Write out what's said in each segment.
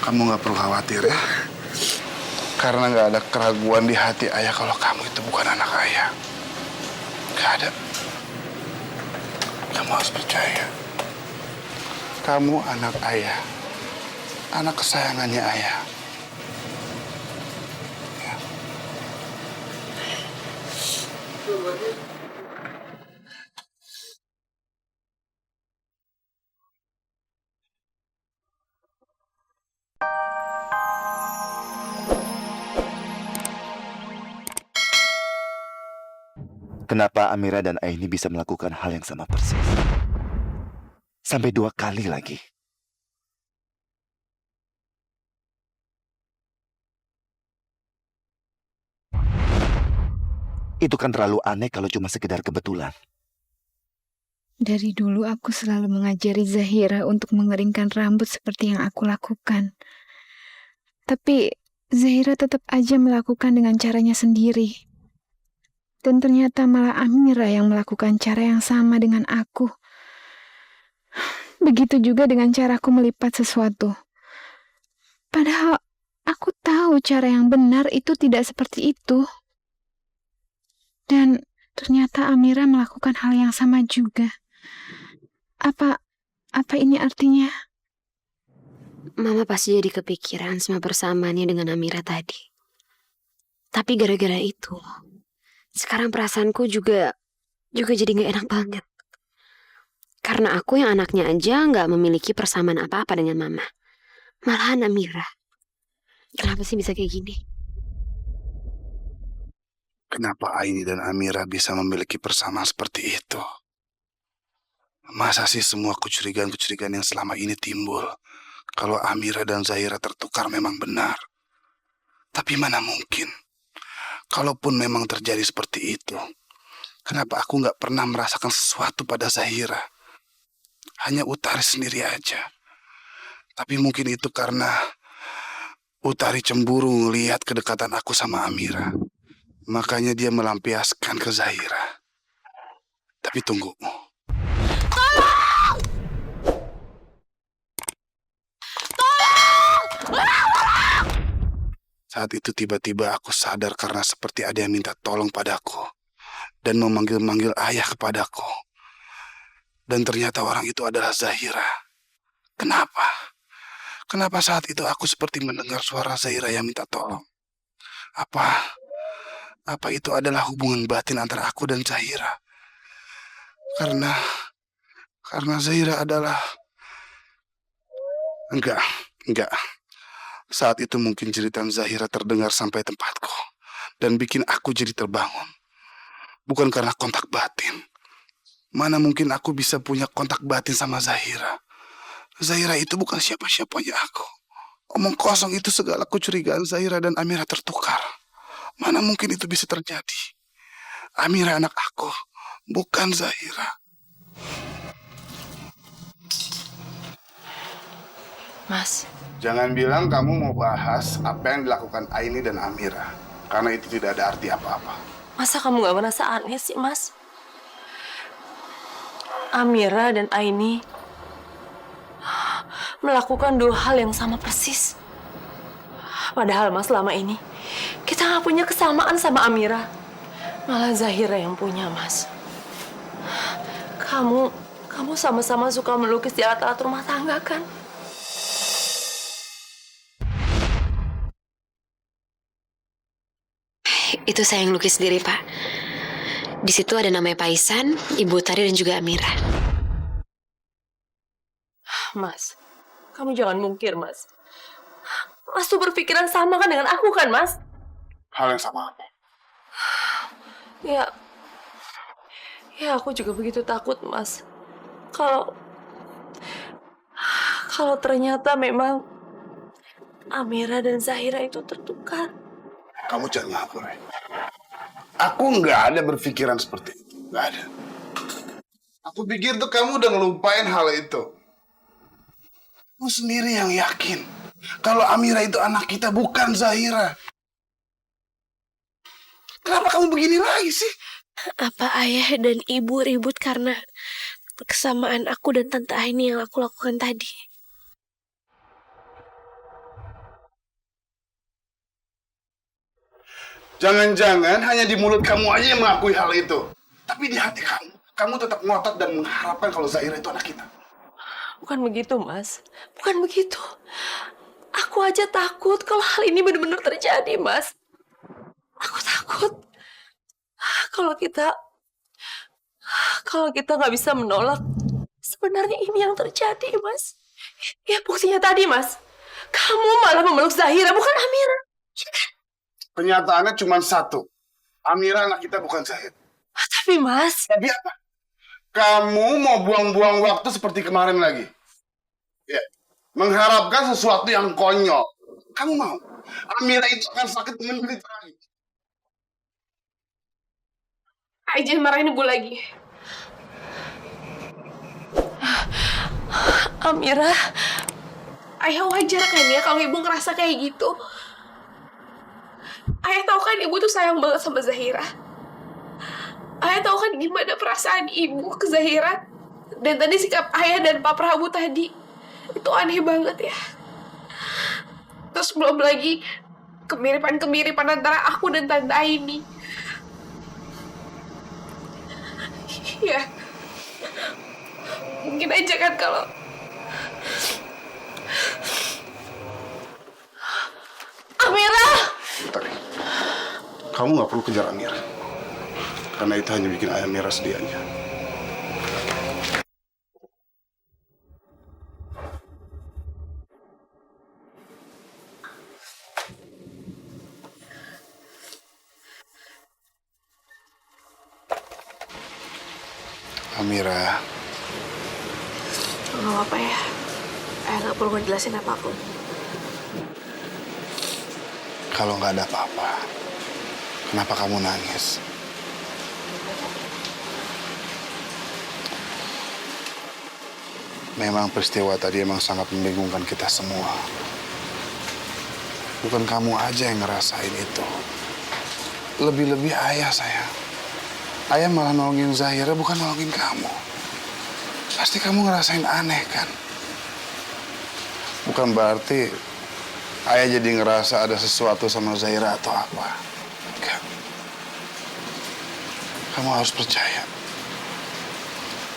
Kamu nggak perlu khawatir ya. Karena nggak ada keraguan di hati ayah kalau kamu itu bukan anak ayah. Nggak ada. Kamu harus percaya. Kamu anak ayah. Anak kesayangannya ayah. Ya. Kenapa Amira dan Aini bisa melakukan hal yang sama persis? Sampai 2 kali lagi. Itu kan terlalu aneh kalau cuma sekedar kebetulan. Dari dulu aku selalu mengajari Zahira untuk mengeringkan rambut seperti yang aku lakukan. Tapi Zahira tetap aja melakukan dengan caranya sendiri. Dan ternyata malah Amira yang melakukan cara yang sama dengan aku. Begitu juga dengan caraku melipat sesuatu. Padahal aku tahu cara yang benar itu tidak seperti itu. Dan ternyata Amira melakukan hal yang sama juga. Apa ini artinya? Mama pasti jadi kepikiran sama persamaannya dengan Amira tadi. Tapi gara-gara itu, sekarang perasaanku juga jadi gak enak banget. Karena aku yang anaknya aja gak memiliki persamaan apa-apa dengan Mama. Malahan Amira. Kenapa sih bisa kayak gini? Kenapa Aini dan Amira bisa memiliki persamaan seperti itu? Masa sih semua kecurigaan-kecurigaan yang selama ini timbul kalau Amira dan Zahira tertukar memang benar? Tapi mana mungkin? Kalaupun memang terjadi seperti itu, kenapa aku nggak pernah merasakan sesuatu pada Zahira? Hanya Utari sendiri aja. Tapi mungkin itu karena Utari cemburu melihat kedekatan aku sama Amira. Makanya dia melampiaskan ke Zahira. Tapi tunggu. Saat itu tiba-tiba aku sadar karena seperti ada yang minta tolong padaku dan memanggil-manggil ayah kepadaku. Dan ternyata orang itu adalah Zahira. Kenapa? Kenapa saat itu aku seperti mendengar suara Zahira yang minta tolong? Apa itu adalah hubungan batin antara aku dan Zahira? Karena Zahira adalah... Enggak. Saat itu mungkin jeritan Zahira terdengar sampai tempatku dan bikin aku jadi terbangun. Bukan karena kontak batin. Mana mungkin aku bisa punya kontak batin sama Zahira? Zahira itu bukan siapa-siapanya aku. Omong kosong itu segala kecurigaan Zahira dan Amira tertukar. Mana mungkin itu bisa terjadi? Amira anak aku, bukan Zahira. Mas. Jangan bilang kamu mau bahas apa yang dilakukan Aini dan Amira. Karena itu tidak ada arti apa-apa. Masa kamu gak merasa aneh sih, Mas? Amira dan Aini melakukan 2 hal yang sama persis. Padahal Mas, selama ini kita gak punya kesamaan sama Amira. Malah Zahira yang punya, Mas. Kamu sama-sama suka melukis di alat-alat rumah tangga, kan? Itu saya yang lukis sendiri, Pak. Di situ ada namanya Pak Isan, Ibu Tari, dan juga Amira. Mas, kamu jangan mungkir, Mas. Mas tuh berpikiran sama kan dengan aku, kan, Mas? Hal yang sama apa? Ya aku juga begitu takut, Mas. Kalau ternyata memang Amira dan Zahira itu tertukar. Kamu jangan ngawur, ya. Aku nggak ada berpikiran seperti itu. Nggak ada. Aku pikir tuh kamu udah ngelupain hal itu. Kamu sendiri yang yakin kalau Amira itu anak kita, bukan Zahira. Kenapa kamu begini lagi sih? Apa ayah dan ibu ribut karena kesamaan aku dan Tante Aini yang aku lakukan tadi? Jangan-jangan hanya di mulut kamu aja yang mengakui hal itu. Tapi di hati kamu tetap ngotot dan mengharapkan kalau Zahira itu anak kita. Bukan begitu, Mas. Bukan begitu. Aku aja takut kalau hal ini benar-benar terjadi, Mas. Aku takut kalau kita nggak bisa menolak. Sebenarnya ini yang terjadi, Mas. Ya buktinya tadi, Mas. Kamu malah memeluk Zahira, bukan Amira. Kenyataannya cuma satu. Amira anak kita bukan Zahira. Tapi, Mas. Tapi apa? Kamu mau buang-buang waktu seperti kemarin lagi? Ya. Mengharapkan sesuatu yang konyol. Kamu mau? Amira itu akan sakit menderita lagi. Ayah jangan marahin ibu lagi. Amira. Ayah wajar kan ya kalau ibu ngerasa kayak gitu. Ayah tahu kan ibu tuh sayang banget sama Zahira. Ayah tahu kan gimana perasaan ibu ke Zahira. Dan tadi sikap ayah dan Pak Prabu tadi itu aneh banget ya. Terus belum lagi kemiripan-kemiripan antara aku dan Tante Aini. Ya, mungkin aja kan kalau Amira! Tapi, kamu nggak perlu kejar Amira. Karena itu hanya bikin ayah Amira sedih aja. Amira, nggak apa-apa ya. Ayah nggak perlu ngejelasin apapun. kalau nggak ada apa-apa, kenapa kamu nangis? Memang peristiwa tadi emang sangat membingungkan kita semua. Bukan kamu aja yang ngerasain itu. Lebih-lebih ayah, sayang. Ayah malah nolongin Zahira, bukan nolongin kamu. Pasti kamu ngerasain aneh, kan? Bukan berarti ayah jadi ngerasa ada sesuatu sama Zahira atau apa. Enggak. Kamu harus percaya.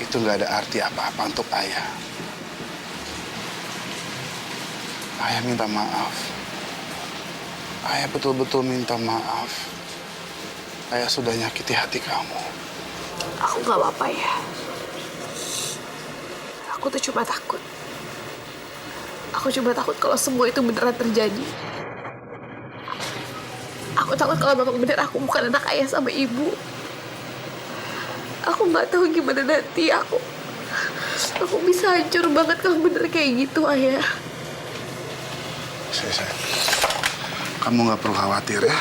Itu nggak ada arti apa-apa untuk ayah. Ayah minta maaf. Ayah betul-betul minta maaf. Ayah sudah nyakiti hati kamu. Aku nggak apa-apa ya. Aku tuh cuma takut. Aku cuma takut kalau semua itu beneran terjadi. Aku takut kalau memang bener aku bukan anak ayah sama ibu. Aku nggak tahu gimana nanti aku bisa hancur banget kalau bener kayak gitu, ayah. Sayang, kamu nggak perlu khawatir ya.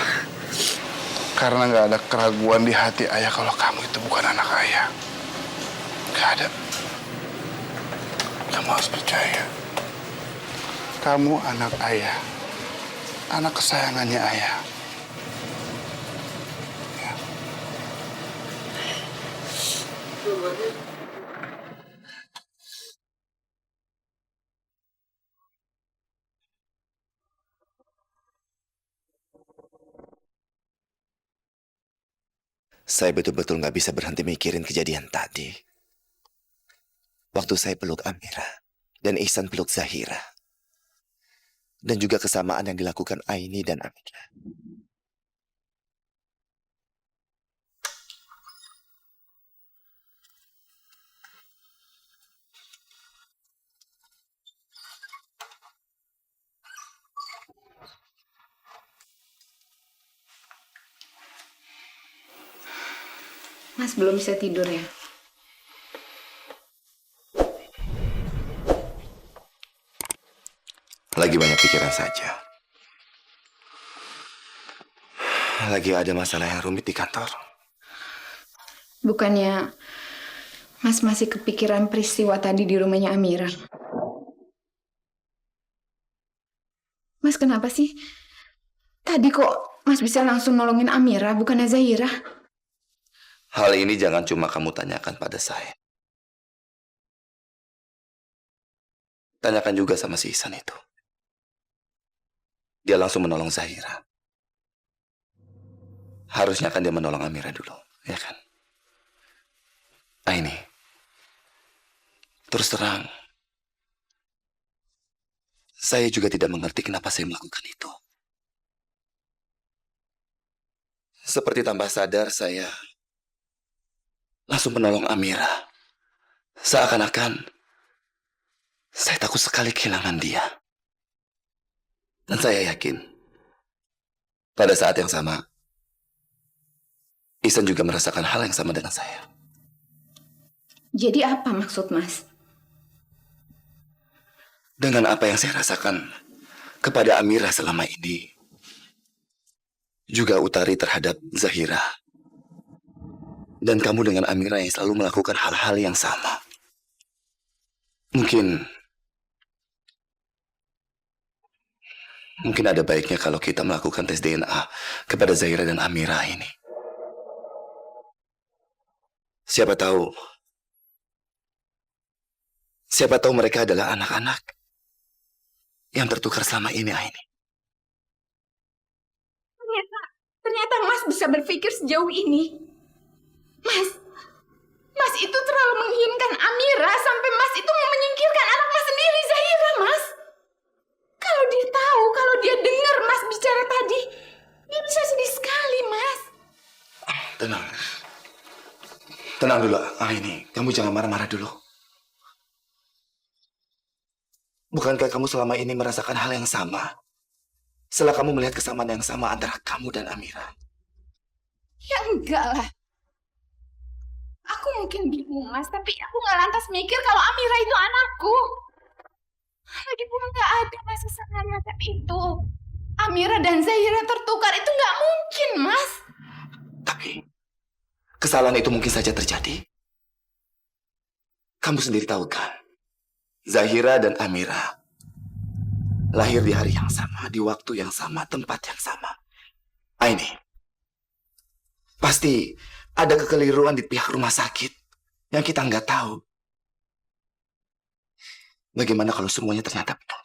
Karena nggak ada keraguan di hati ayah kalau kamu itu bukan anak ayah. Nggak ada. Kamu harus percaya. Kamu anak ayah. Anak kesayangannya ayah. Ya. Saya betul-betul nggak bisa berhenti mikirin kejadian tadi. Waktu saya peluk Amira dan Ihsan peluk Zahira. Dan juga kesamaan yang dilakukan Aini dan Amira. Mas belum bisa tidur ya? Lagi banyak pikiran saja. Lagi ada masalah yang rumit di kantor. Bukannya Mas masih kepikiran peristiwa tadi di rumahnya Amira? Mas kenapa sih? Tadi kok Mas bisa langsung nolongin Amira, bukannya Zahira? Hal ini jangan cuma kamu tanyakan pada saya. Tanyakan juga sama si Ihsan itu. Dia langsung menolong Zahira. Harusnya kan dia menolong Amira dulu, ya kan? Aini, terus terang, saya juga tidak mengerti kenapa saya melakukan itu. Seperti tanpa sadar saya langsung menolong Amira. Seakan-akan saya takut sekali kehilangan dia. Dan saya yakin pada saat yang sama Ihsan juga merasakan hal yang sama dengan saya. Jadi apa maksud Mas? Dengan apa yang saya rasakan kepada Amira selama ini, juga Utari terhadap Zahira, dan kamu dengan Amira yang selalu melakukan hal-hal yang sama. Mungkin ada baiknya kalau kita melakukan tes DNA kepada Zahira dan Amira ini. Siapa tahu mereka adalah anak-anak yang tertukar selama ini, Aini. Ternyata Mas bisa berpikir sejauh ini. Mas itu terlalu menginginkan Amira sampai Mas itu mau menyingkirkan anak Mas sendiri, Zahira, Mas. Kalau dia tahu, kalau dia dengar Mas bicara tadi, dia bisa sedih sekali, Mas. Tenang dulu, Aini. Kamu jangan marah-marah dulu. Bukankah kamu selama ini merasakan hal yang sama? Setelah kamu melihat kesamaan yang sama antara kamu dan Amira. Ya enggak lah. Aku mungkin bingung, Mas, tapi aku nggak lantas mikir kalau Amira itu anakku. Lagipun nggak ada rasa semacam itu. Amira dan Zahira tertukar itu nggak mungkin, Mas. Tapi kesalahan itu mungkin saja terjadi. Kamu sendiri tahu kan, Zahira dan Amira lahir di hari yang sama, di waktu yang sama, tempat yang sama. Aini, pasti ada kekeliruan di pihak rumah sakit yang kita nggak tahu. Bagaimana kalau semuanya ternyata benar?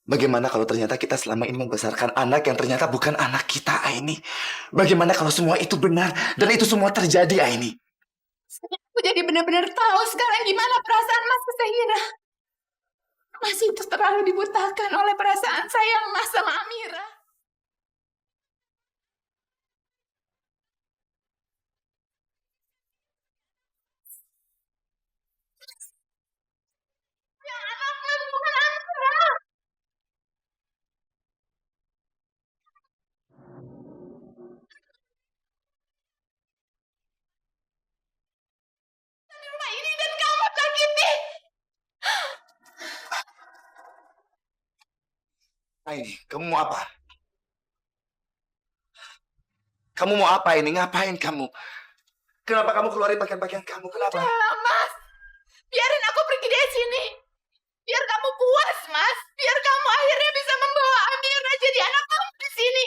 Bagaimana kalau ternyata kita selama ini membesarkan anak yang ternyata bukan anak kita, Aini? Bagaimana kalau semua itu benar dan itu semua terjadi, Aini? Aku jadi benar-benar tahu sekarang gimana perasaan Mas ke Zahira. Mas itu terlalu dibutakan oleh perasaan sayang Mas sama Amira. Yang anak Mas bukan Amira. Di rumah ini dan kamu sakiti. Aini, kamu mau apa? Kamu mau apa ini? Ngapain kamu? Kenapa kamu keluarin pakaian-pakaian kamu? Kenapa? Udah, Mas. Biarin aku pergi dari sini. Biar kamu puas, Mas. Biar kamu akhirnya bisa membawa Amira jadi anak kamu di sini.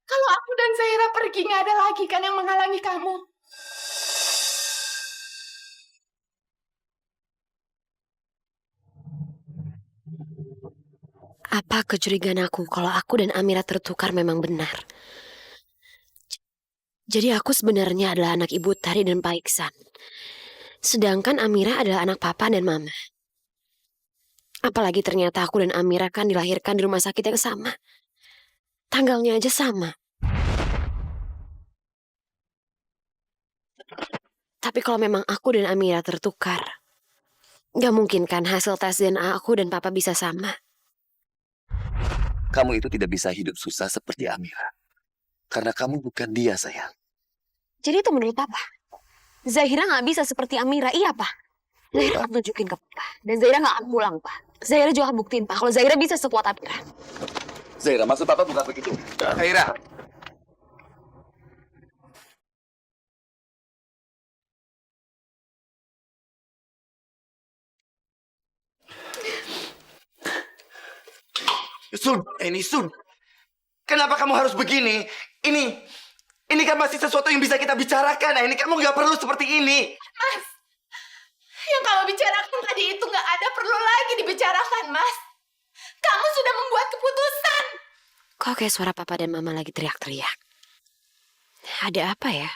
Kalau aku dan Zahira pergi, nggak ada lagi kan yang menghalangi kamu. Apa kecurigaan aku kalau aku dan Amira tertukar memang benar? Jadi aku sebenarnya adalah anak Ibu Tari dan Pak Iksan. Sedangkan Amira adalah anak Papa dan Mama. Apalagi ternyata aku dan Amira kan dilahirkan di rumah sakit yang sama. Tanggalnya aja sama. Tapi kalau memang aku dan Amira tertukar, gak mungkin kan hasil tes DNA aku dan Papa bisa sama. Kamu itu tidak bisa hidup susah seperti Amira. Karena kamu bukan dia, sayang. Jadi itu menurut Papa, Zahira gak bisa seperti Amira, iya Pak? Zahira akan tunjukin ke Papa. Dan Zahira gak akan pulang, Pak. Zahira juga akan buktiin, Pak, kalau Zahira bisa sekuat Amira. Zahira, maksud Papa bukan begitu. Zahira. Sun. Kenapa kamu harus begini? Ini kan masih sesuatu yang bisa kita bicarakan. Ini kamu nggak perlu seperti ini. Mas, yang kamu bicarakan tadi itu nggak ada perlu lagi dibicarakan, Mas. Kamu sudah membuat keputusan. Kok kayak suara Papa dan Mama lagi teriak-teriak? Ada apa ya?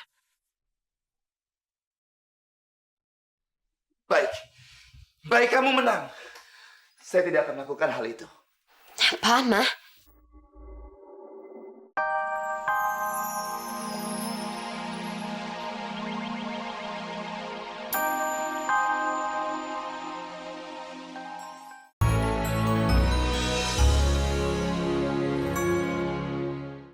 Baik. Baik, kamu menang. Saya tidak akan melakukan hal itu. Apaan, Ma?